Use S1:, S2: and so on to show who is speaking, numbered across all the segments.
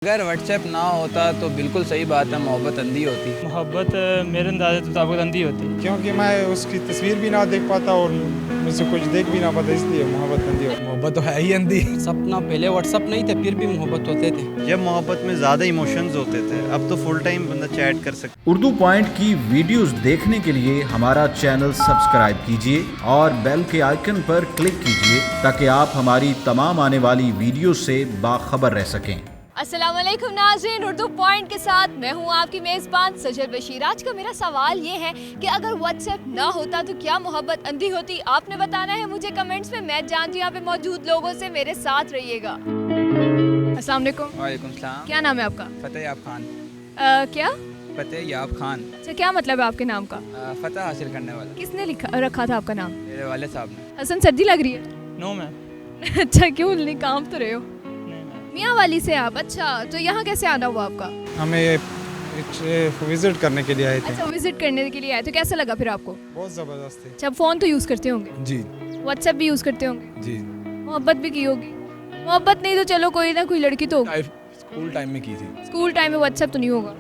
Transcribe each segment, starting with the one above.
S1: अगर व्हाट्सएप ना होता तो बिल्कुल सही बात है, मोहब्बत अंधी होती।
S2: मोहब्बत मेरे अंदाजे मुताबिक अंधी होती,
S3: क्योंकि मैं उसकी तस्वीर भी ना देख पाता और मुझसे कुछ देख भी ना पाता, इसलिए मोहब्बत अंधी होती।
S1: मोहब्बत तो है ही अंधी।
S4: सपना पहले व्हाट्सअप नहीं थे फिर भी मोहब्बत होते थे।
S5: जब मोहब्बत में ज़्यादा इमोशंस होते थे, अब तो फुल टाइम बंदा चैट कर सकता।
S6: उर्दू पॉइंट की वीडियोस देखने के लिए हमारा चैनल सब्सक्राइब कीजिए और बेल के आइकन पर क्लिक कीजिए ताकि आप हमारी तमाम आने वाली वीडियो से बाखबर रह सकें।
S7: अस्सलाम वालेकुम नाज़रीन, उर्दू पॉइंट के साथ मैं हूं आपकी मेज़बान सजल बशीर। आज का मेरा सवाल ये है कि अगर व्हाट्सएप ना होता तो क्या मोहब्बत अंधी होती? आपने बताना है मुझे कमेंट्स में। मैं जानती हूं यहाँ पे मौजूद लोगों से, मेरे साथ रहिएगा। अस्सलाम वालेकुम।
S1: वालेकुम सलाम।
S7: क्या नाम है आपका?
S1: फतेह याब खान।
S7: क्या
S1: फतेह याब खान।
S7: अच्छा, क्या मतलब है आपके नाम का?
S1: फतह हासिल करने वाला।
S7: किसने रखा था आपका नाम?
S1: मेरे वाले साहब ने।
S7: हसन, सर्दी लग रही है?
S2: No ma'am.
S7: अच्छा, क्यों नहीं, काम तो रहे हो?
S2: नहीं मैम।
S7: मियाँ वाली से आप? अच्छा, तो यहाँ कैसे आना हुआ आपका?
S3: हमें विजिट करने के लिए आए थे।
S7: अच्छा, विजिट करने के लिए आए तो कैसा लगा फिर आपको?
S3: बहुत ज़बरदस्त थे।
S7: अच्छा, फ़ोन तो यूज़ करते होंगे,
S1: जी
S7: व्हाट्सएप भी यूज़ करते होंगे,
S1: जी।
S7: मोहब्बत भी की होगी। मोहब्बत नहीं तो चलो कोई ना कोई लड़की तो होगी।
S1: स्कूल टाइम में की थी।
S7: स्कूल टाइम में व्हाट्सएप तो नहीं होगा?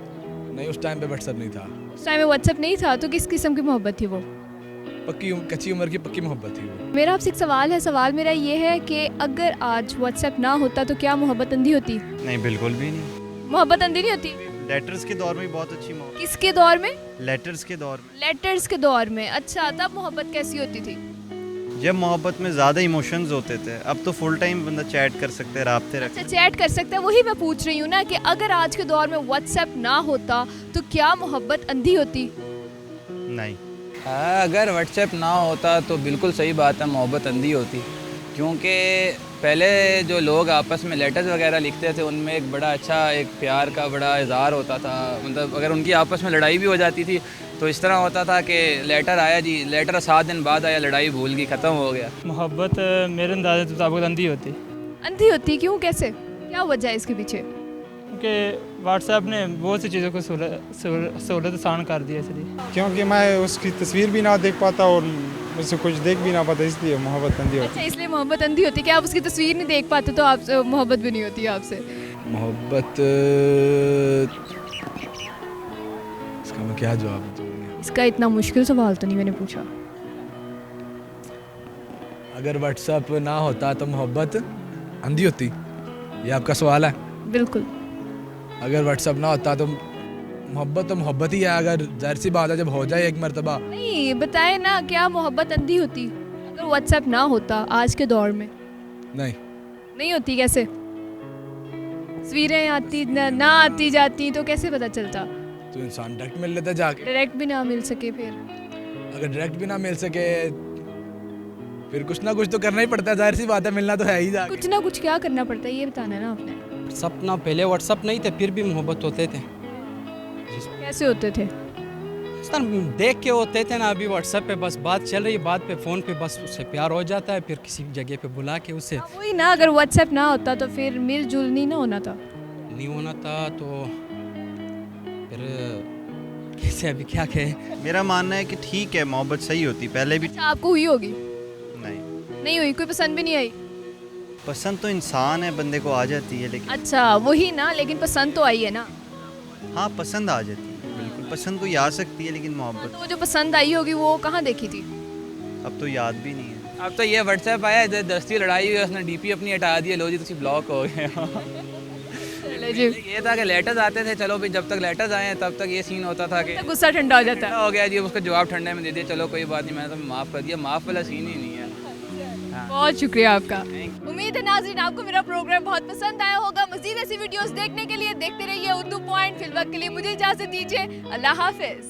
S1: नहीं, उस टाइम पे व्हाट्सएप नहीं था।
S7: उस टाइम में व्हाट्सएप नहीं था, तो किस किस्म की मोहब्बत थी वो?
S1: कच्ची उम्र की पक्की मोहब्बत थी वो।
S7: मेरा आपसे एक सवाल है। सवाल मेरा ये है कि अगर आज व्हाट्सएप ना होता तो क्या मोहब्बत अंधी होती?
S5: नहीं, बिल्कुल भी नहीं।
S7: मोहब्बत अंधी नहीं होती?
S5: लेटर्स के दौर में भी बहुत अच्छी मोहब्बत।
S7: किसके दौर में?
S5: लेटर्स के दौर में।
S7: लेटर्स के दौर में। अच्छा, तब मोहब्बत कैसी होती थी?
S5: जब मोहब्बत में ज़्यादा इमोशंस होते थे, अब तो फुल टाइम बंदा चैट कर सकते हैं, राब्ते रख।
S7: अच्छा, चैट कर सकते हैं। वही मैं पूछ रही हूँ ना कि अगर आज के दौर में व्हाट्सएप ना होता तो क्या मोहब्बत अंधी होती?
S5: नहीं।
S1: अगर व्हाट्सएप ना होता तो बिल्कुल सही बात है, मोहब्बत अंधी होती। क्योंकि पहले जो लोग आपस में लेटर्स वगैरह लिखते थे उनमें एक बड़ा अच्छा एक प्यार का बड़ा इज़हार होता था। मतलब अगर उनकी आपस में लड़ाई भी हो जाती थी तो इस तरह होता था कि लेटर आया जी, लेटर 7 दिन बाद आया, लड़ाई भूल गई, ख़त्म हो गया।
S2: मोहब्बत मेरे अंदाजे मुताबिक अंधी होती,
S7: अंधी होती क्यों, कैसे, क्या वजह है इसके पीछे?
S2: क्योंकि व्हाट्सएप ने बहुत सी चीज़ों को सहूलत आसान कर दी है इसलिए।
S3: क्योंकि मैं उसकी तस्वीर भी ना देख पाता और मुझसे कुछ देख भी ना पाता, इसलिए मोहब्बत अंधी होती।
S7: अच्छा, इसलिए मोहब्बत अंधी होती। क्या आप उसकी तस्वीर नहीं देख पाते तो आप मोहब्बत भी नहीं होती आपसे?
S1: मोहब्बत इसका मैं क्या जवाब दूँ?
S7: इसका इतना मुश्किल सवाल तो नहीं मैंने पूछा।
S1: अगर व्हाट्सएप ना होता तो मोहब्बत अंधी होती, ये आपका सवाल है?
S7: बिल्कुल।
S1: अगर व्हाट्सएप ना होता तो मोहब्बत ही है। अगर जाहिर सी बात है, जब हो जाए एक मर्तबा।
S7: नहीं, बताए ना, क्या मोहब्बत अंधी होती अगर व्हाट्सएप ना होता आज के दौर में?
S1: नहीं,
S7: नहीं होती। कैसे? तस्वीरें आती ना आती जाती तो कैसे पता चलता?
S1: तो इंसान डायरेक्ट मिल लेता जाके।
S7: डायरेक्ट भी ना मिल सके फिर?
S1: अगर डायरेक्ट भी ना मिल सके फिर कुछ ना कुछ तो करना ही पड़ता है, जाहिर सी बात है, मिलना तो है ही जाके।
S7: कुछ ना कुछ क्या करना पड़ता है, ये बताना है ना आपने।
S4: सपना पहले व्हाट्सअप नहीं थे फिर भी मोहब्बत होते थे।
S7: कैसे होते थे?
S4: सर देख के होते थे ना। अभी व्हाट्सएप पे बस बात चल रही है, बात पे फ़ोन पे बस उससे प्यार हो जाता है, फिर किसी जगह पे बुला के उससे
S7: वही ना, अगर व्हाट्सएप ना होता तो फिर मिलजुल नहीं ना होना था।
S4: नहीं होना था तो फिर कैसे, अभी क्या कहे।
S5: मेरा मानना है कि ठीक है, मोहब्बत सही होती पहले भी।
S7: अच्छा, आपको हुई होगी?
S5: नहीं,
S7: नहीं हुई? कोई पसंद भी नहीं आई?
S5: पसंद तो इंसान है, बंदे को आ जाती है, लेकिन
S7: अच्छा, वही ना, लेकिन पसंद तो आई है ना।
S5: हाँ, पसंद आ जाती है, बिल्कुल पसंद कोई आ सकती है, लेकिन मोहब्बत
S7: तो वो जो पसंद आई होगी वो कहाँ देखी थी?
S5: अब तो याद भी नहीं है।
S1: अब तो ये व्हाट्सएप आया, इधर दस्ती लड़ाई हुई, उसने डीपी अपनी हटा दी, लो जी तुसी ब्लॉक हो गए।
S7: चले जी,
S1: ये था कि लेटर्स आते थे, चलो भाई जब तक लेटर्स आए तब तक ये सीन होता था कि
S7: तो गुस्सा ठंडा हो जाता है।
S1: हो गया जी, उसका जवाब ठंडे में दे दिया, चलो कोई बात नहीं, मैंने तो माफ़ कर दिया। माफ़ वाला सीन ही नहीं है।
S7: बहुत शुक्रिया आपका। उम्मीद है नाज़रीन आपको मेरा प्रोग्राम बहुत पसंद आया होगा। मज़ीद ऐसी वीडियोस देखने के लिए देखते रहिए उर्दू पॉइंट। फिलहाल के लिए मुझे इजाज़त दीजिए। अल्लाह हाफिज़।